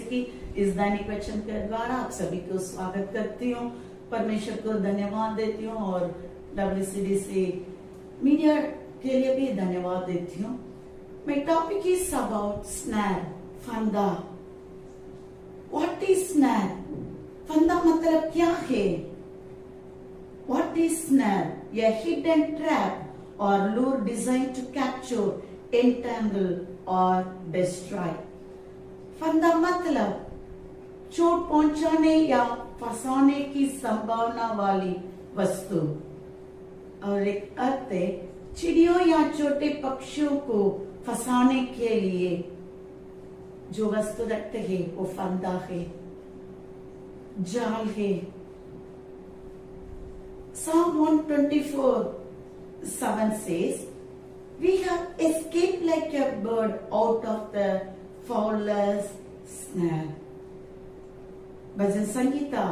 की इस दैनिक वचन के द्वारा आप सभी को स्वागत करती हूँ। परमेश्वर को धन्यवाद देती हूँ और WCDC मीडिया के लिए भी धन्यवाद देती हूँ। My topic is about snare, फंदा। What is snare? फंदा मतलब क्या है? What is snare? A hidden trap or lure designed to capture, entangle or destroy. फंदा मतलब चोट पहुंचाने या फंसाने की संभावना वाली वस्तु। और एक अर्थ है चिड़ियों या छोटे पक्षियों को फंसाने के लिए जो वस्तु रखते हैं वो फंदा है, जाल है। Psalm 124:7 says, "We have escaped like a bird out of the fowler's snare." भजन संहिता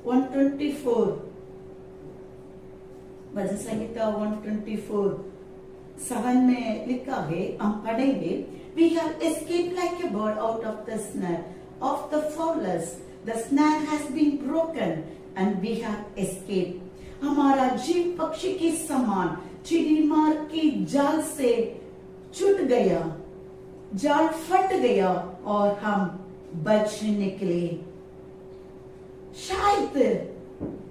124:7 में लिखा है, हम पढ़ेंगे, "We have escaped like a bird out of the snare of the fowlers. The snare has been broken and we have escaped." हमारा जीव पक्षी के समान चिड़ीमार की जाल से छूट गया, जाल फट गया और हम बच निकले। शायद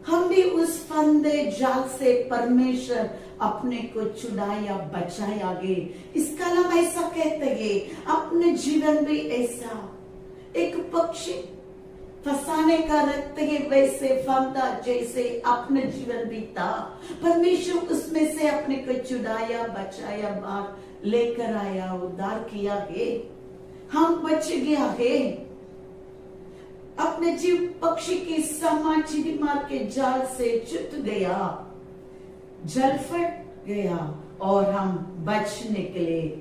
हम भी उस फंदे जाल से परमेश्वर अपने को छुड़ाया बचाया गे। इस कलम ऐसा कहते हैं, अपने जीवन भी ऐसा एक पक्षी फंसाने का रखते हैं, वैसे फंदा जैसे अपने जीवन भी था। परमेश्वर उसमें से अपने को छुड़ाया बचाया, बाहर लेकर आया, उद्धार किया है, हम बच गया है। अपने जीव पक्षी के समान चिड़ीमार के जाल से छूट गया, जल फट गया और हम बच निकले।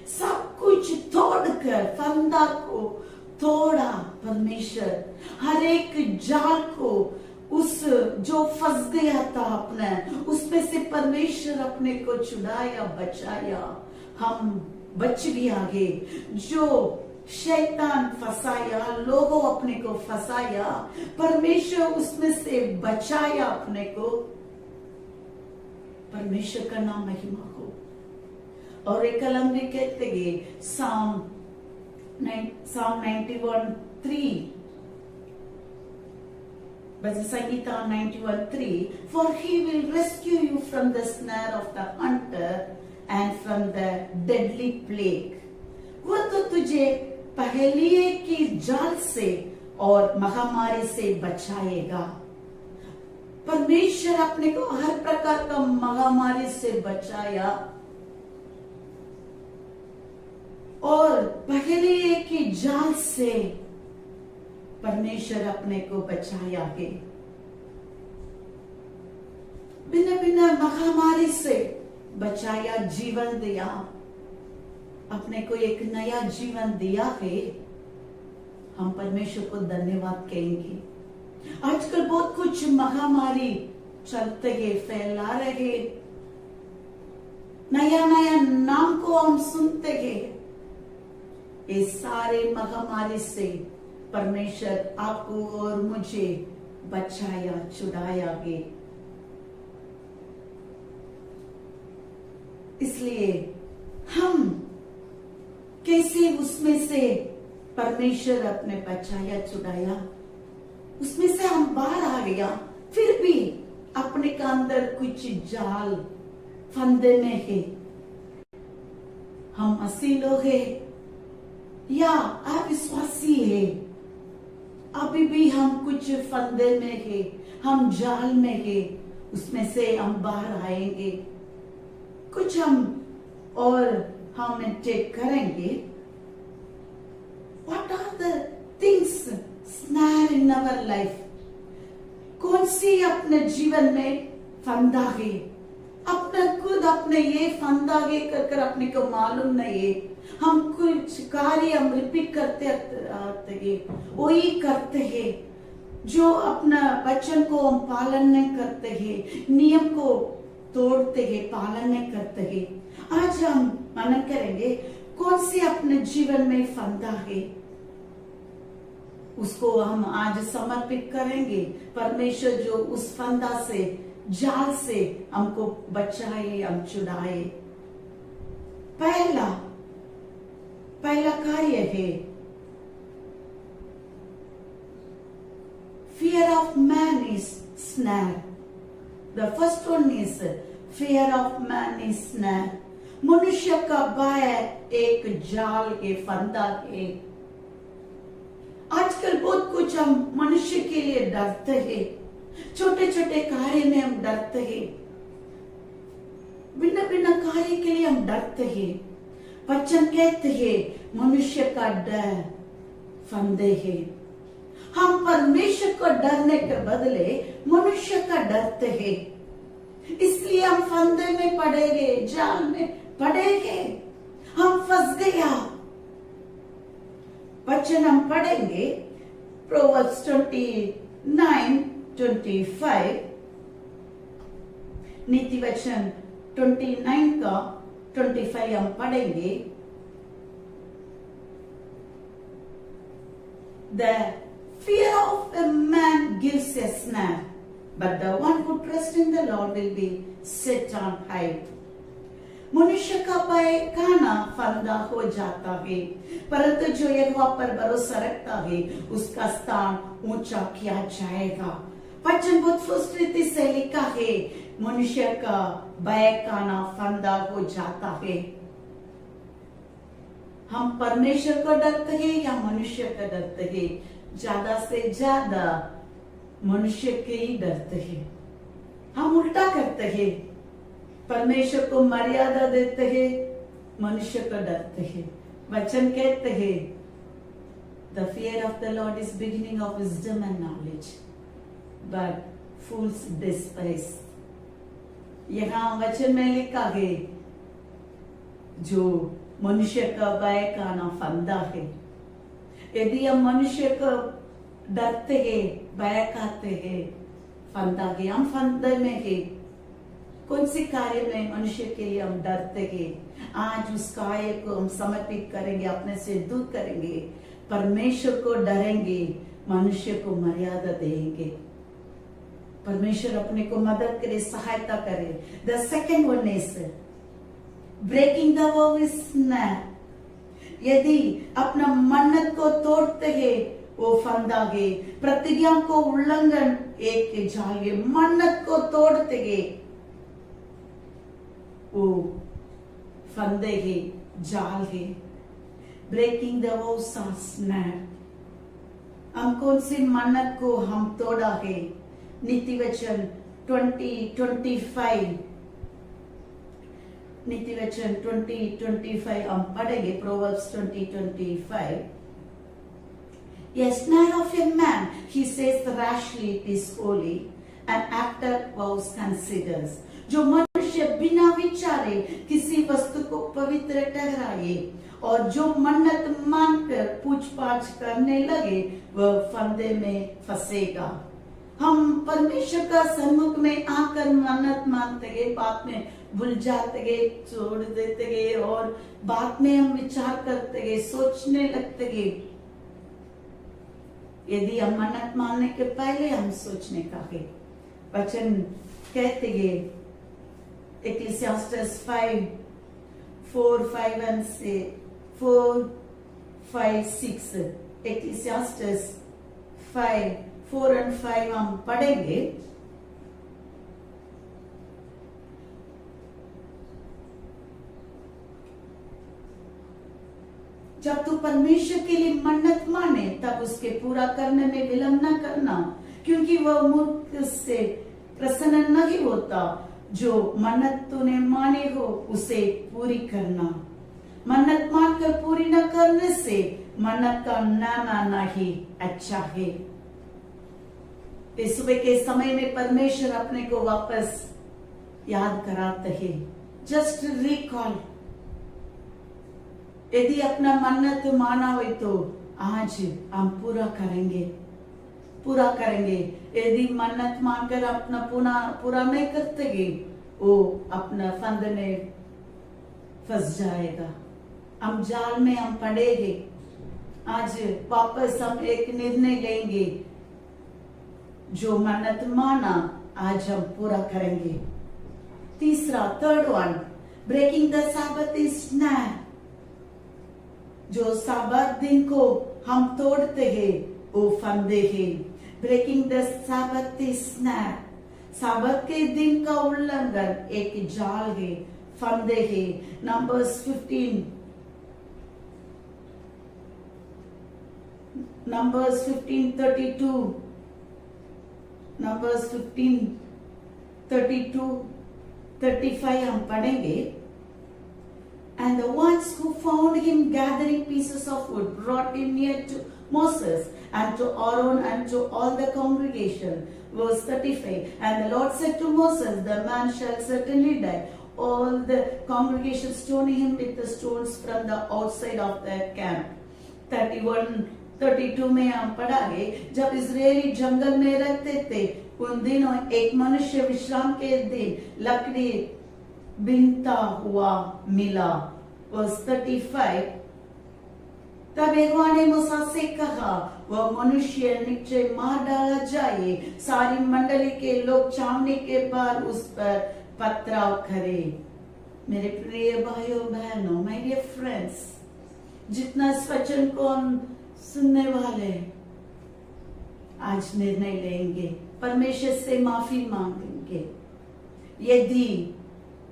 सब कुछ तोड़कर फंदा को तोड़ा परमेश्वर, हर एक जाल को उस जो फंस गया था अपने उसमें से परमेश्वर अपने को छुड़ाया बचाया, हम बच भी आगे। जो शैतान फंसाया, लोगों अपने को फंसाया, परमेश्वर उसमें से बचाया अपने को। परमेश्वर का नाम महिमा हो। और एक कलम भी कहते हैं Psalm 91:3, bhajan Samhita 91:3, "For he will rescue you from the snare of the hunter and from the deadly plague." वो तो तुझे पहेलिये की जाल से और महामारी से बचाएगा। परमेश्वर अपने को हर प्रकार का महामारी से बचाया और पहेलिये की जाल से परमेश्वर अपने को बचाया है। बिना बिना महामारी से बचाया, जीवन दिया, अपने को एक नया जीवन दिया है। हम परमेश्वर को धन्यवाद कहेंगे। आजकल बहुत कुछ महामारी चलते हैं, फैला रहे, नया नया नाम को हम सुनते हैं। ये सारे महामारी से परमेश्वर आपको और मुझे बचाया, छुड़ाया है। इसलिए हम कैसे उसमें से परमेश्वर अपने बचाया छुड़ाया, उसमें से हम बाहर आ गया, फिर भी अपने का अंदर कुछ जाल फंदे में है। हम मसीह लोग है या अविश्वासी है, अभी भी हम कुछ फंदे में है, हम जाल में है, उसमें से हम बाहर आएंगे। कुछ हम और हम टेक करेंगे। What are the things snare in our life? कौन सी अपने जीवन में फंदा है? अपना खुद अपने ये फंदा है कर अपने को मालूम नहीं है। हम कुछ कार्य हम रिपीट करते हैं, वही करते हैं, जो अपना वचन को हम पालन नहीं करते हैं, नियम को तोड़ते हैं, पालन नहीं करते हैं। आज हम मनन करेंगे कौन सी अपने जीवन में फंदा है। उसको हम आज समर्पित करेंगे। परमेश्वर जो उस फंदा से, जाल से हमको बचाए, हम छुड़ाए। पहला कार्य है fear of man is snare. The first one is fear of man is snare. मनुष्य का भय एक जाल के फंदा है। आजकल बहुत कुछ हम मनुष्य के लिए डरते हैं, छोटे छोटे कार्य में हम डरते हैं, भिन्न भिन्न कार्य के लिए हम डरते हैं। वचन कहते हैं मनुष्य का डर फंदे है। हम परमेश्वर को डरने के बदले मनुष्य का डरते हैं, इसलिए हम फंदे में पड़ेंगे, जाल में पड़ेंगे, हम फंस गया। वचन हम पढ़ेंगे प्रोवर्ब्स 29:25, नीति वचन 29 का 25 हम पढ़ेंगे। The fear of a man gives a snare, but the one who trusts in the Lord will be set on high. मनुष्य का भय खाना फंदा हो जाता है, परंतु जो यहोवा पर भरोसा रखता है उसका स्थान ऊंचा किया जाएगा। वचन बहुत स्पष्ट रीति से लिखा है, मनुष्य का भय खाना फंदा हो जाता है। हम परमेश्वर को डरते हैं या मनुष्य को डरते हैं? ज्यादा से ज्यादा मनुष्य के ही डरते हैं। हम उल्टा करते हैं, परमेश्वर को मर्यादा देते हैं, मनुष्य को डरते हैं। वचन कहते हैं The fear of the Lord is beginning of wisdom and knowledge, but fools despise. यहाँ वचन में लिखा है जो मनुष्य का भय खाना फंदा है। यदि हम मनुष्य को डरते हैं, भय खाते हैं, फंदा है, हम फंदे में है। कौन सी कार्य में मनुष्य के लिए हम डरते हैं? आज उस कार्य को हम समर्पित करेंगे, अपने से दूर करेंगे, परमेश्वर को डरेंगे, मनुष्य को मर्यादा देंगे। परमेश्वर अपने को मदद करे, सहायता करे। The second one is breaking the vow is snare. यदि अपना मन्नत को तोड़ते हैं वो फंदा है, प्रतिज्ञा को उल्लंघन एक जाल है। मन्नत को तोड़ते हैं वो फंदे है, जाल है। Breaking the vows are snare. हम कौन सी मन्नत को हम तोड़ा है? नीति वचन 20:25, नीति वचन 20:25 हम पढ़ेंगे। Proverbs 20:25, A snare of a man, he says rashly it is holy, and after vows considers. जो मनुष्य बिना विचारे किसी वस्तु को पवित्र ठहराए और जो मन्नत मानकर पूछ-पाछ करने लगे वह फंदे में फंसेगा। हम परमेश्वर का सम्मुख में आकर मन्नत मानते गए, बाद में भूल जाते गए, छोड़ देते गए और बाद में हम विचार करते गए, सोचने लगते गए। यदि हम मन्नत मानने के पहले हम सोचने का है, वचन कहते गए Ecclesiastes 5:4-5-6, Ecclesiastes 5:4-5 हम पढ़ेंगे। जब तू परमेश्वर के लिए मन्नत माने तब उसके पूरा करने में विलंब न करना, क्योंकि वह मूर्ख से प्रसन्न नहीं होता। जो मन्नत तूने माने हो उसे पूरी करना। मन्नत मानकर पूरी न करने से मन्नत का न मानना ही अच्छा है। इस सुबह के समय में परमेश्वर अपने को वापस याद कराते हैं। जस्ट रिकॉल, यदि अपना मन्नत माना हो तो आज हम पूरा करेंगे। यदि मन्नत मानकर अपना पूरा नहीं करते वो अपना फंद में फंस जाएगा। हम जाल में हम पड़ेंगे। आज वापस हम एक निर्णय लेंगे, जो मन्नत माना आज हम पूरा करेंगे। तीसरा, थर्ड वन, ब्रेकिंग द साबत इज स्नैप। जो साबत दिन को हम तोड़ते हैं वो फंदे हैं। ब्रेकिंग द साबत इज स्नैप। साबत के दिन का उल्लंघन एक जाल है, फंदे है। नंबर्स 15 Numbers 15:32, Numbers 15:32, 35 हम पढ़ेंगे। And the ones who found him gathering pieces of wood brought him near to Moses and to Aaron and to all the congregation. Verse 35. And the Lord said to Moses, the man shall certainly die. All the congregation stoning him with the stones from the outside of their camp. 32 में हम पढ़ा है, जब Israeli जंगल में रहते थे उन दिनों एक मनुष्य विश्राम के दिन लकड़ी बीनता हुआ मिला। Verse 35, तब यहोवा ने मूसा से कहा, वह मनुष्य निश्चय मार डाला जाए। सारी मंडली के लोग छावनी के पार उस पर पथराव करे। मेरे प्रिय भाइयों बहनों, माय डियर फ्रेंड्स, जितना इस वचन को हम सुनने वाले आज निर्णय लेंगे, परमेश्वर से माफी मांगेंगे। यदि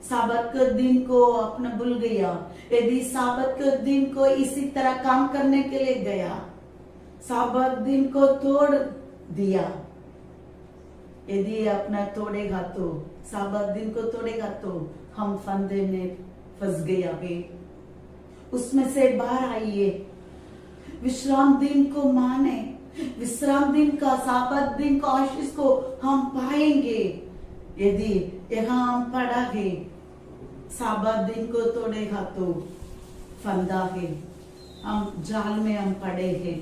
साबत के दिन को अपना भूल गया, यदि साबत के दिन को इसी तरह काम करने के लिए गया, साबत दिन को तोड़ दिया, यदि अपना तोड़ेगा तो, साबत दिन को तोड़ेगा तो हम फंदे में फंस गया है। उसमें से बाहर आइए, विश्राम दिन को माने, विश्राम दिन का, साबत दिन का आशीष को हम पाएंगे। यदि यहाँ हम पढ़ा है, साबत दिन को तोड़ेगा तो फंदा है, हम जाल में हम पड़े हैं।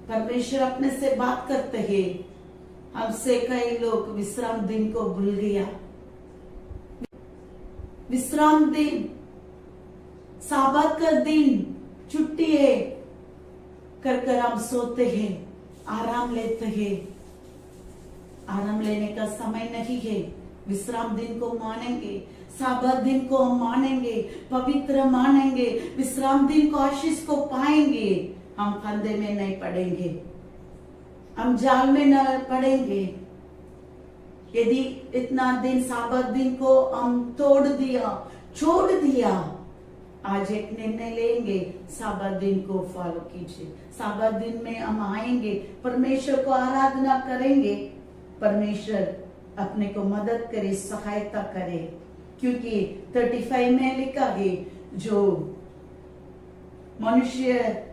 परमेश्वर अपने से बात करते हैं, हमसे कई लोग विश्राम दिन को भूल गया। विश्राम दिन, साबत का दिन छुट्टी है कर हम सोते हैं, आराम लेते हैं। आराम लेने का समय नहीं है। विश्राम दिन को मानेंगे, साबत दिन को हम मानेंगे, पवित्र मानेंगे, विश्राम दिन को आशीष को पाएंगे। हम फंदे में नहीं पड़ेंगे, हम जाल में न पड़ेंगे। यदि इतना दिन साबत दिन को हम तोड़ दिया, छोड़ दिया, आज एक निर्णय लेंगे, साबत दिन को फॉलो कीजिए। साबत दिन में हम आएंगे, परमेश्वर को आराधना करेंगे। परमेश्वर अपने को मदद करे, सहायता करे, क्योंकि 35 में लिखा है, जो मनुष्य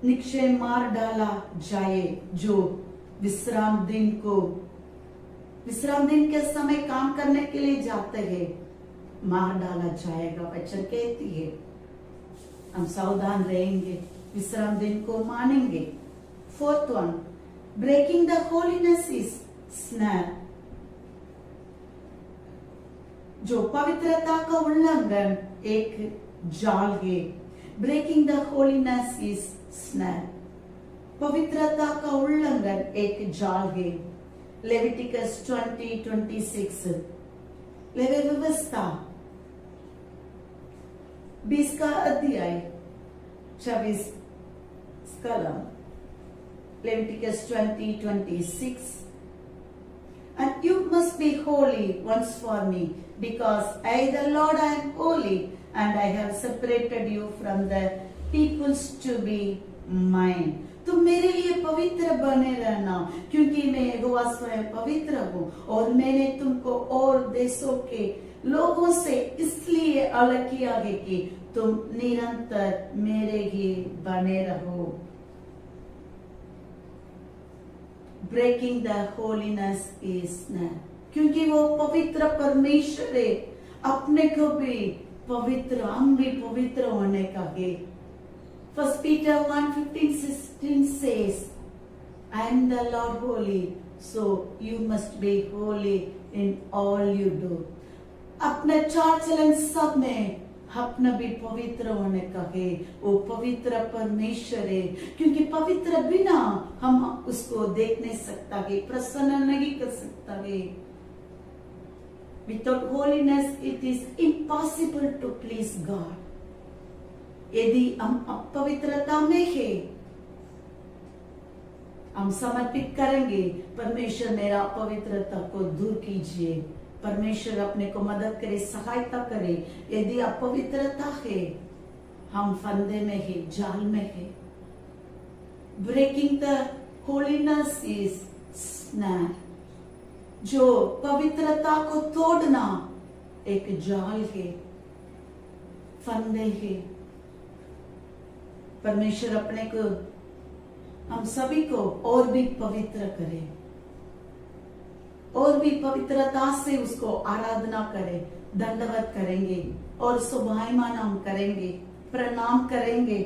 निश्चय मार डाला जाए, जो विश्राम दिन को, विश्राम दिन के समय काम करने के लिए जाते हैं, मार डाला जाएगा। वचन कहती है, हम सावधान रहेंगे, विश्राम दिन को मानेंगे। Fourth one, breaking the holiness is snap. जो पवित्रता का उल्लंघन एक जाल है। Breaking the holiness is snap. पवित्रता का उल्लंघन एक जाल है। लेविटिकस 20:26, लेवी व्यवस्था 20 का अध्याय 26 कलम, Leviticus 20:26, and you must be holy once for me, because I, the Lord, I am holy, and I have separated you from the peoples to be mine. तुम मेरे लिए पवित्र बने रहना, क्योंकि मैं यहोवा स्वयं पवित्र हूँ, और मैंने तुमको और देशों के लोगों से इसलिए अलग किया है कि तुम निरंतर मेरे ही बने रहो। Breaking the holiness is snap, क्योंकि वो पवित्र परमेश्वर है, अपने को भी पवित्र, हम भी पवित्र होने का है। 1 Peter 1:15-16 says, I am the Lord holy, so you must be holy in all you do. अपने चाल चलन सब में अपना भी पवित्र होने का है। वो पवित्र परमेश्वर है, क्योंकि पवित्र बिना हम उसको देख नहीं सकता है, प्रसन्न नहीं कर सकता है। Without holiness it is impossible to please God. यदि हम अपवित्रता में है, हम समर्पित करेंगे, परमेश्वर मेरा अपवित्रता को दूर कीजिए, परमेश्वर अपने को मदद करे, सहायता करे। यदि अपवित्रता है, हम फंदे में है, जाल में है। Breaking the holiness is snare, जो पवित्रता को तोड़ना एक जाल है, फंदे है। परमेश्वर अपने को, हम सभी को और भी पवित्र करे, और भी पवित्रता से उसको आराधना करें, दंडवत करेंगे और सुभायमान हम करेंगे, प्रणाम करेंगे।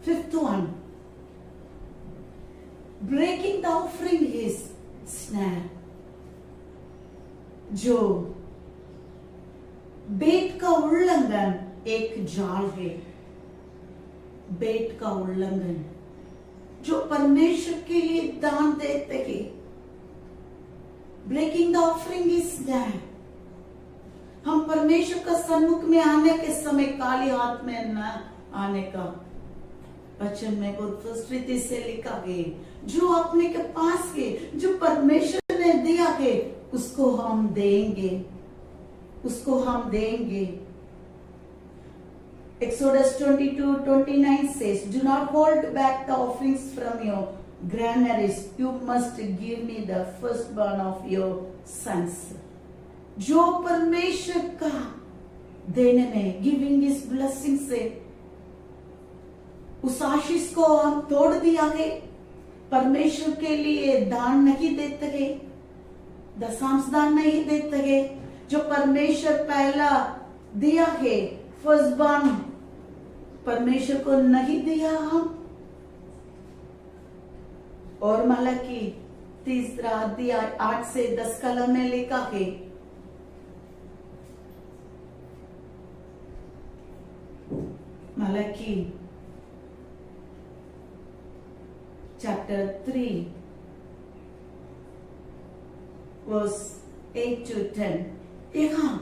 5th one, breaking the offering is snare, जो बेट का उल्लंघन एक जाल है। बेट का उल्लंघन, जो परमेश्वर के लिए दान देते हैं, breaking the offering is that, हम परमेश्वर का सन्मुख में आने के समय काली हाथ में न आने का वचन में बहुत स्पष्ट से लिखा है। जो अपने के पास है, जो परमेश्वर ने दिया है, उसको हम देंगे, उसको हम देंगे। Exodus 22:29 says, "Do not hold back the offerings from your granaries. You must give me the firstborn of your sons." जो परमेश्वर का देने में, गिविंग इस ब्लेसिंग से, उस आशीष को हम तोड़ दिया है। परमेश्वर के लिए दान नहीं देते हैं, दशांश दान नहीं देते हैं। जो परमेश्वर पहला दिया है, फर्स्टबॉर्न, परमेश्वर को नहीं दिया हम। और मलाकी 3 अध्याय 8 से 10 कलम में लिखा है, मलाकी chapter 3 verse 8 to 10, यहाँ,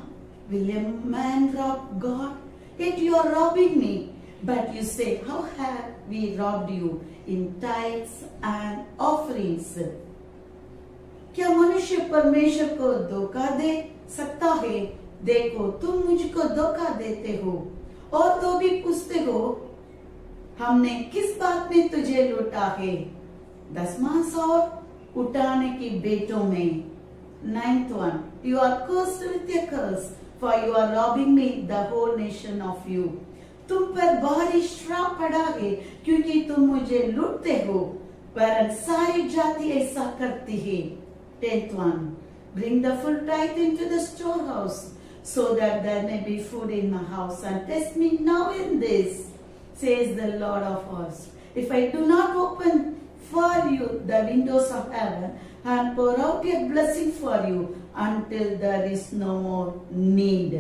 "Will a man rob God? Yet you are robbing me. But you say, how have we robbed you in tithes and offerings?" क्या मनुष्य परमेश्वर को धोखा दे सकता है? देखो, तुम मुझको धोखा देते हो और तो भी पूछते हो, हमने किस बात में तुझे लूटा है? दशमांश और उठाने की बेटों में। 9th one, "You are cursed with a curse, for you are robbing me, the whole nation of you." तुम पर भारी श्राप पड़ा है, क्योंकि तुम मुझे लूटते हो, पर सारी जाति ऐसा करती है। 10th one, "Bring the full tithe into the storehouse, so that there may be food in my house, and test me now in this, says the Lord of hosts. If I do not open for you the windows of heaven and pour out a blessing for you until there is no more need."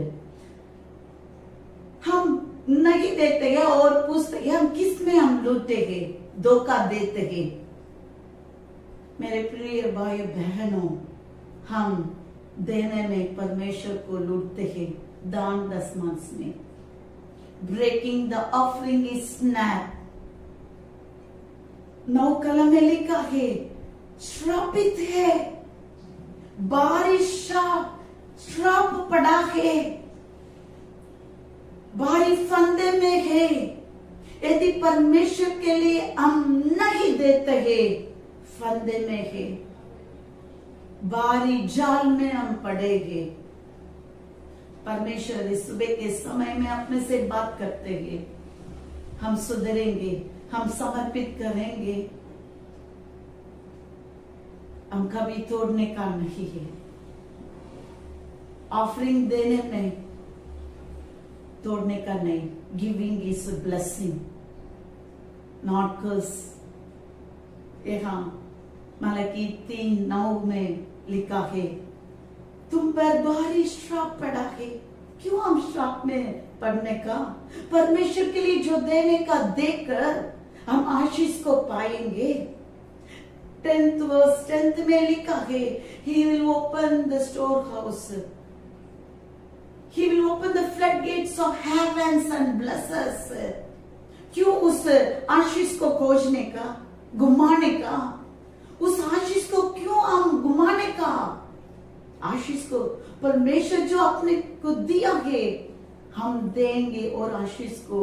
हम नहीं देते हैं और पूछते हैं, हम किस में हम लूटे हैं, धोखा देते हैं। मेरे प्रिय भाई बहनों, हम देने में परमेश्वर को लूटते हैं, दान दशमांश में। Breaking the offering is snap. 9 कलम में लिखा है, श्रापित है, बारिश श्राप पड़ा है, भारी फंदे में है। यदि परमेश्वर के लिए हम नहीं देते हैं, फंदे में है, भारी जाल में हम पड़ेंगे। परमेश्वर इस सुबह के समय में अपने से बात करते हैं, हम सुधरेंगे, हम समर्पित करेंगे, हम कभी तोड़ने का नहीं है। ऑफरिंग देने में तोड़ने का नहीं। Giving is a blessing, not curse. यहाँ मलाकी 3:9 में लिखा है, तुम पर भारी श्राप पड़ा है, क्यों हम श्राप में पड़ने का? परमेश्वर के लिए जो देने का देकर हम आशीष को पाएंगे। 10th verse 10th में लिखा है, He will open the storehouse. He will open the floodgates of heavens and bless us. क्यों उस आशीष को खोजने का, घुमाने का? उस आशीष को क्यों हम घुमाने का? आशीष को परमेश्वर जो अपने को दिया है हम देंगे और आशीष को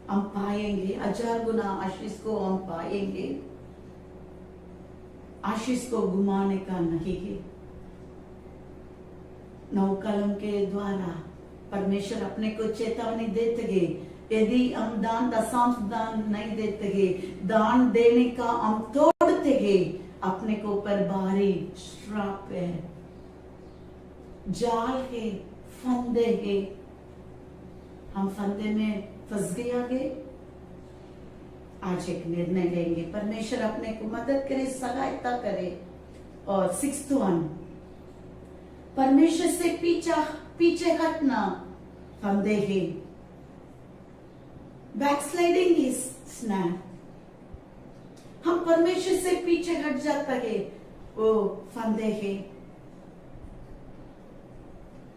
हम पाएंगे। 1000 गुना आशीष को हम पाएंगे। आशीष को घुमाने का नहीं है। 9 कलम के द्वारा परमेश्वर अपने को चेतावनी देते हैं, यदि हम दान दशांश दान नहीं देते हैं, दान देने का हम तोड़ते हैं, अपने को ऊपर भारी श्राप है, जाल है, फंदे है। हम फंदे में फंस गए। आज एक निर्णय लेंगे, परमेश्वर अपने को मदद करे, सहायता करे। और 6th one, परमेश्वर से पीछे हटना फंदे है। Backsliding is snap. हम परमेश्वर से पीछे हट जाता है, वो फंदे है।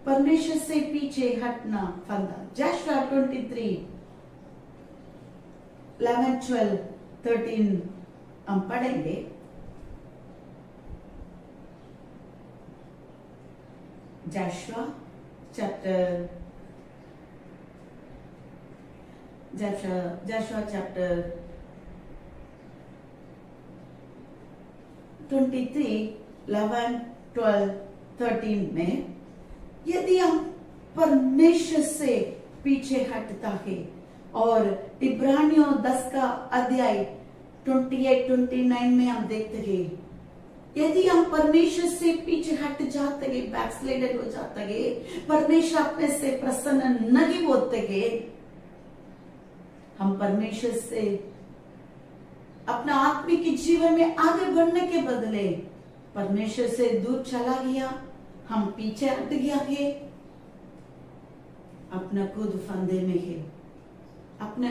परमेश्वर से पीछे हटना फंदा। Joshua 23, 11, 12, 13 हम पढ़ेंगे। Joshua chapter 23, 11, 12, 13 में यदि हम परमेश्वर से पीछे हटता है, और इब्रानियों 10 का अध्याय 28-29 में हम देखते हैं, यदि हम परमेश्वर से पीछे हट जाते हैं, बैकस्लाइडर हो जाता है, परमेश्वर अपने से प्रसन्न नहीं होते हैं, हम परमेश्वर से अपना आत्मिक जीवन में आगे बढ़ने के बदले परमेश्वर से दूर चला गया, हम पीछे हट गया है, अपना खुद फंदे में है, अपने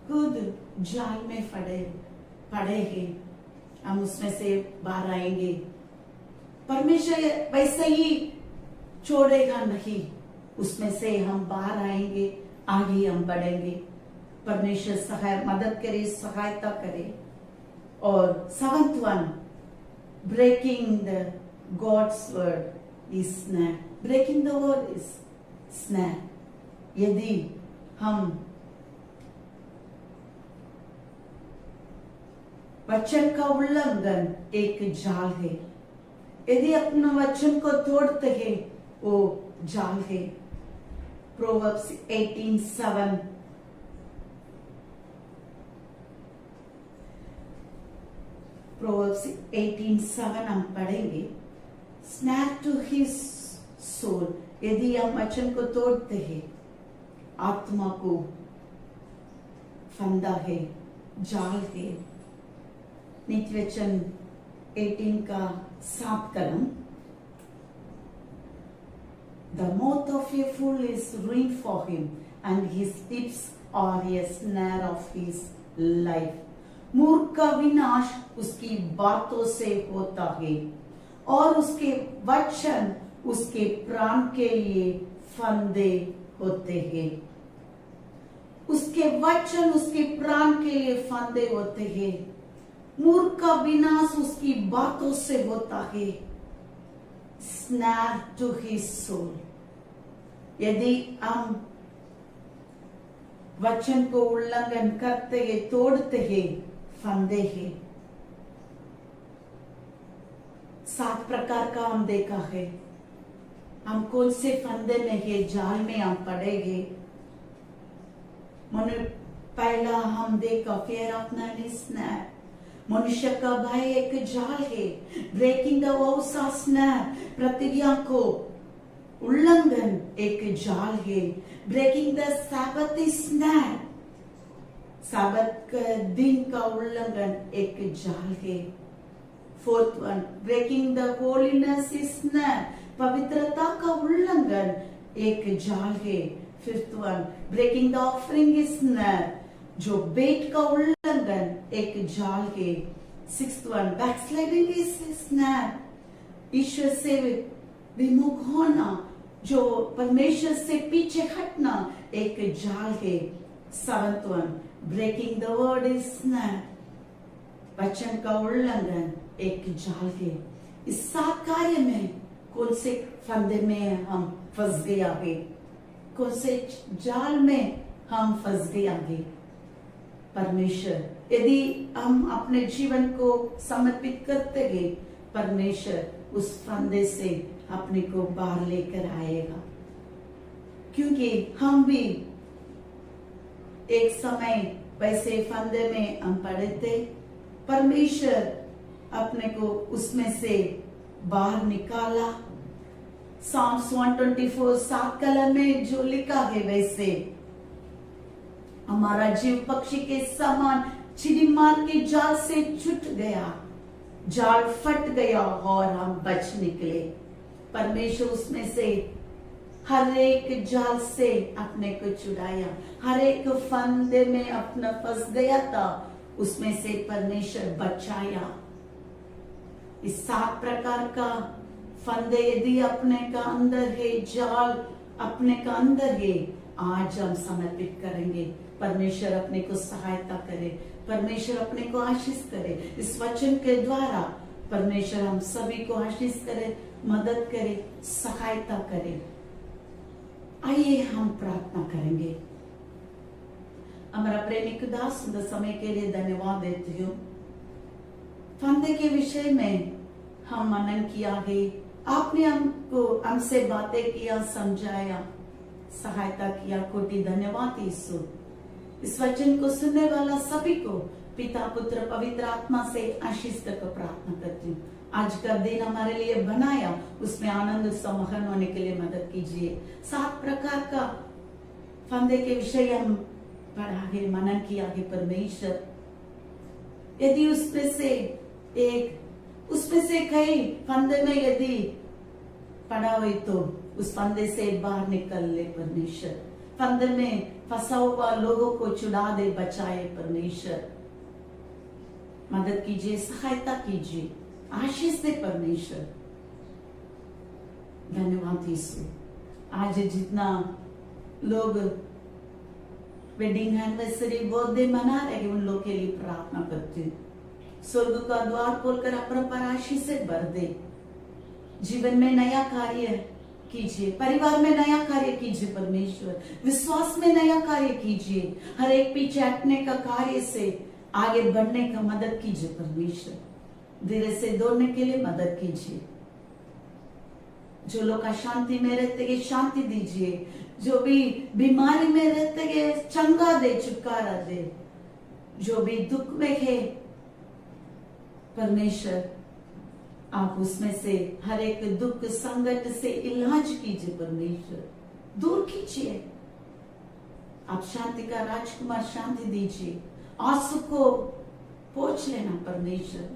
खुद जाल में पड़े हैं, हम उसमें से बाहर आएंगे। परमेश्वर वैसे ही छोड़ेगा नहीं, उसमें से हम बाहर आएंगे, आगे हम बढ़ेंगे। परमेश्वर मदद करे, सहायता करे। और 7th one, breaking the God's word is snare. Breaking the word is snare. यदि हम वचन का उल्लंघन एक जाल है, यदि अपना वचन को तोड़ते हैं, वो जाल है। Proverbs 18:7 Proverbs 18:7 हम पढ़ेंगे। Snare to his soul, यदि हम वचन को तोड़ते हैं, आत्मा को फंदा है, जाल है। नीति वचन 18 का 7 कलम। The mouth of a fool is ruin for him, and his lips are a snare of his life. मूर्ख का विनाश उसकी बातों से होता है, और उसके वचन उसके प्राण के लिए फंदे होते हैं। उसके वचन उसके प्राण के लिए फंदे होते हैं। मूर्ख का विनाश उसकी बातों से होता है। Snare to his soul, यदि हम वचन को उल्लंघन करते हैं, तोड़ते हैं, फंदे हैं। 7 प्रकार का हम देखा है। हम कौन से फंदे में है, जाल में हम पड़ेंगे। पहला हम देखा fear of man is snare, मनुष्य का भय एक जाल है। Breaking the vows of snare, प्रतिज्ञा को उल्लंघन एक जाल है। Breaking the sabbath is snare, साबत के दिन का उल्लंघन एक जाल है। 4th one, breaking the holiness is snare, पवित्रता का उल्लंघन एक जाल है। Fifth one, breaking the offering is snare, जो बेट का उल्लंघन एक जाल है। Sixth one, backsliding is snare, ईश्वर से विमुख होना, जो परमेश्वर से पीछे हटना एक जाल है। Seventh one, breaking the word is snare, वचन का उल्लंघन एक जाल है। इस 7 कार्य में कौन से फंदे में हम फंस गया है, कौन से जाल में हम फंस गया है। परमेश्वर, यदि हम अपने जीवन को समर्पित करते हैं, परमेश्वर उस फंदे से अपने को बाहर लेकर आएगा। क्योंकि हम भी एक समय वैसे फंदे में हम पड़े थे, परमेश्वर अपने को उसमें से बाहर निकाला। Psalms 124 7 कलम में जो लिखा है, वैसे हमारा जीव पक्षी के समान चिड़िमार के जाल से छूट गया, जाल फट गया और हम बच निकले। परमेश्वर उसमें से हर एक जाल से अपने को छुड़ाया, हर एक फंदे में अपना फंस गया था, उसमें से परमेश्वर बचाया। इस 7 प्रकार का फंदे यदि अपने का अंदर है, जाल अपने का अंदर है, आज हम समर्पित करेंगे। परमेश्वर अपने को सहायता करे, परमेश्वर अपने को आशीष करे। इस वचन के द्वारा परमेश्वर हम सभी को आशीष करे, मदद करे, सहायता करे। आइए हम प्रार्थना करेंगे। हमारा प्रेमी खुदा, सुंदर समय के लिए धन्यवाद देती हूँ। फंदे के विषय में हम मनन किया है, आपने हमसे बातें किया, समझाया, सहायता किया। कोटि धन्यवाद यीशु। इस वचन को सुनने वाला सभी को पिता, पुत्र, पवित्र आत्मा से आशीष कर प्रार्थना करती हूँ। आज का दिन हमारे लिए बनाया, उसमें आनंद सम्मोहन होने के लिए मदद कीजिए। 7 प्रकार का फंदे के विषय हम पढ़ा है, मनन किया है। परमेश्वर, यदि उसमें से कई फंदे में यदि पड़ा हुई, तो उस फंदे से बाहर निकल ले परमेश्वर। फंदे में फंसा हुआ लोगों को छुड़ा दे, बचाए परमेश्वर। मदद कीजिए, सहायता कीजिए, आशीष दे परमेश्वर। धन्यवाद यीशु। आज जितना लोग वेडिंग एनिवर्सरी, बर्थडे मना रहे हैं, उन लोगों के लिए प्रार्थना करती हूँ। स्वर्ग का द्वार खोलकर अपना पर आशीष से भर दे। जीवन में नया कार्य कीजिए, परिवार में नया कार्य कीजिए परमेश्वर, विश्वास में नया कार्य कीजिए। हर एक पीछे हटने का कार्य से आगे बढ़ने का मदद कीजिए परमेश्वर। धीरे से दौड़ने के लिए मदद कीजिए। जो लोग अशांति में रहते हैं, शांति दीजिए। जो भी बीमारी में रहते हैं, चंगा दे, छुटकारा दे। जो भी दुख में है परमेश्वर, आप उसमें से हर एक दुख संकट से इलाज कीजिए परमेश्वर, दूर कीजिए। आप शांति का राजकुमार शांति दीजिए। आंसू को पोंछ लेना परमेश्वर।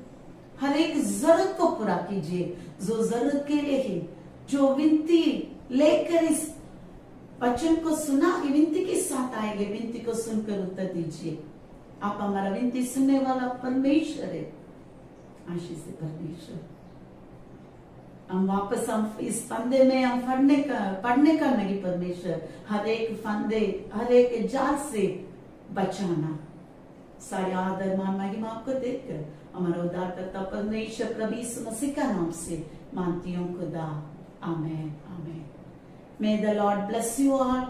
हर एक जरूरत को पूरा कीजिए जो जरूरत के लिए है। जो विनती लेकर इस वचन को सुना, विनती के साथ आएंगे, विनती को सुनकर उत्तर दीजिए। आप हमारा विनती सुनने वाला परमेश्वर है। आशीष से परमेश्वर, हम वापस इस फंदे में हम पढ़ने का नहीं परमेश्वर। हर एक फंदे, हर एक जाल से बचाना। सारे आदर मान महिमा आपको देकर हमारा उद्धारकर्ता परमेश्वर प्रभु यीशु मसीह का नाम से मानती हूँ खुदा। आमेन, आमेन। May the Lord bless you all.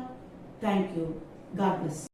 Thank you. God bless you.